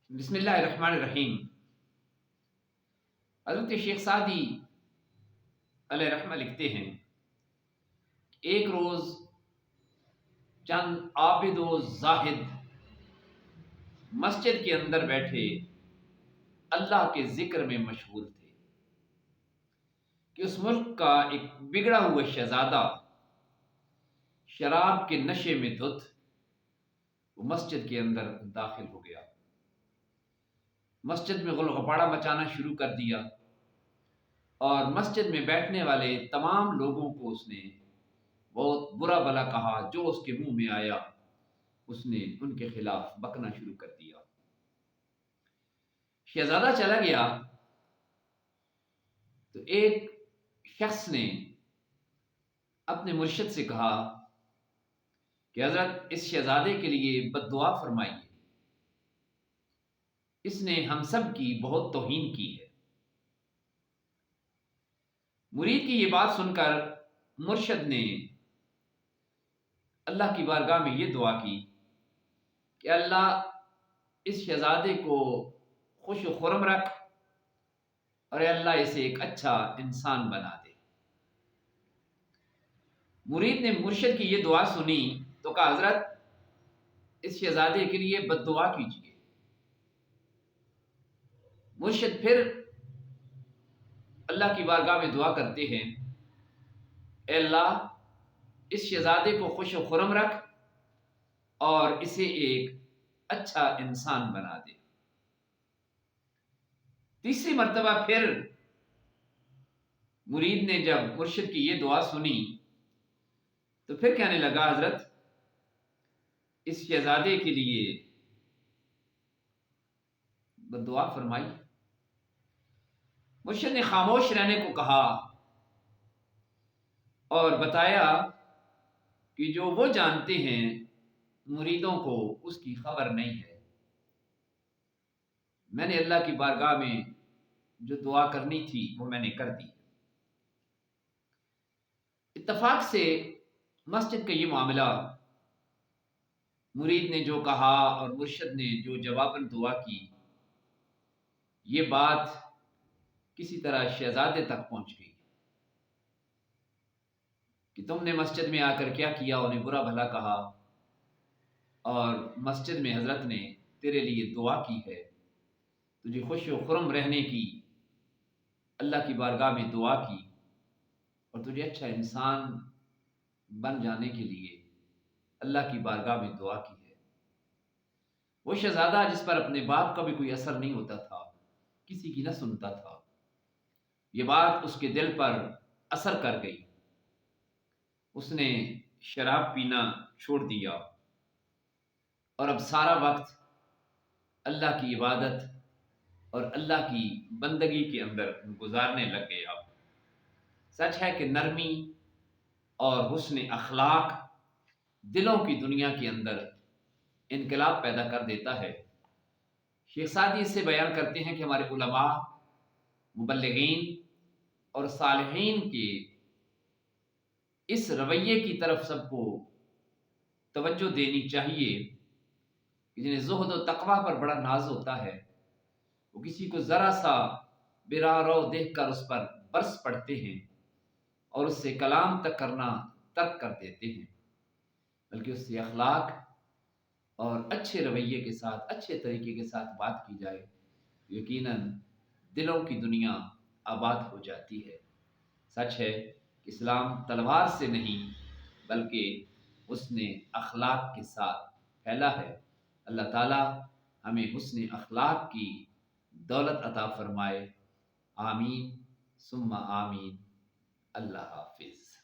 بسم اللہ الرحمن الرحیم۔ حضرت شیخ سعدی علیہ رحمہ لکھتے ہیں، ایک روز چند عابد و زاہد مسجد کے اندر بیٹھے اللہ کے ذکر میں مشغول تھے کہ اس ملک کا ایک بگڑا ہوا شہزادہ شراب کے نشے میں دھت وہ مسجد کے اندر داخل ہو گیا، مسجد میں غل غپاڑہ مچانا شروع کر دیا اور مسجد میں بیٹھنے والے تمام لوگوں کو اس نے بہت برا بھلا کہا، جو اس کے منہ میں آیا اس نے ان کے خلاف بکنا شروع کر دیا۔ شہزادہ چلا گیا تو ایک شخص نے اپنے مرشد سے کہا کہ حضرت اس شہزادے کے لیے بد دعا فرمائیے، اس نے ہم سب کی بہت توہین کی ہے۔ مرید کی یہ بات سن کر مرشد نے اللہ کی بارگاہ میں یہ دعا کی کہ اللہ اس شہزادے کو خوش و خرم رکھ اور اے اللہ اسے ایک اچھا انسان بنا دے۔ مرید نے مرشد کی یہ دعا سنی تو کہا حضرت اس شہزادے کے لیے بد دعا کیجیے۔ مرشد پھر اللہ کی بارگاہ میں دعا کرتے ہیں، اے اللہ اس شہزادے کو خوش و خرم رکھ اور اسے ایک اچھا انسان بنا دے۔ تیسری مرتبہ پھر مرید نے جب مرشد کی یہ دعا سنی تو پھر کہنے لگا حضرت اس شہزادے کے لیے بد دعا فرمائی۔ مرشد نے خاموش رہنے کو کہا اور بتایا کہ جو وہ جانتے ہیں مریدوں کو اس کی خبر نہیں ہے۔ میں نے اللہ کی بارگاہ میں جو دعا کرنی تھی وہ میں نے کر دی۔ اتفاق سے مسجد کا یہ معاملہ، مرید نے جو کہا اور مرشد نے جو جواباً دعا کی، یہ بات کسی طرح شہزادے تک پہنچ گئی کہ تم نے مسجد میں آ کر کیا کیا، انہیں برا بھلا کہا اور مسجد میں حضرت نے تیرے لیے دعا کی ہے، تجھے خوش و خرم رہنے کی اللہ کی بارگاہ میں دعا کی اور تجھے اچھا انسان بن جانے کے لیے اللہ کی بارگاہ میں دعا کی ہے۔ وہ شہزادہ جس پر اپنے باپ کا بھی کوئی اثر نہیں ہوتا تھا، کسی کی نہ سنتا تھا، یہ بات اس کے دل پر اثر کر گئی۔ اس نے شراب پینا چھوڑ دیا اور اب سارا وقت اللہ کی عبادت اور اللہ کی بندگی کے اندر گزارنے لگ گیا۔ سچ ہے کہ نرمی اور حسن اخلاق دلوں کی دنیا کے اندر انقلاب پیدا کر دیتا ہے۔ شیخ سعدی اس سے بیان کرتے ہیں کہ ہمارے علماء، مبلغین اور صالحین کے اس رویے کی طرف سب کو توجہ دینی چاہیے کہ جنہیں زہد و تقویٰ پر بڑا ناز ہوتا ہے، وہ کسی کو ذرا سا برا رو دیکھ کر اس پر برس پڑتے ہیں اور اس سے کلام تک کرنا ترک کر دیتے ہیں، بلکہ اس سے اخلاق اور اچھے رویے کے ساتھ، اچھے طریقے کے ساتھ بات کی جائے، یقیناً دلوں کی دنیا آباد ہو جاتی ہے۔ سچ ہے کہ اسلام تلوار سے نہیں بلکہ حسن اخلاق کے ساتھ پھیلا ہے۔ اللہ تعالیٰ ہمیں حسن اخلاق کی دولت عطا فرمائے۔ آمین ثم آمین۔ اللہ حافظ۔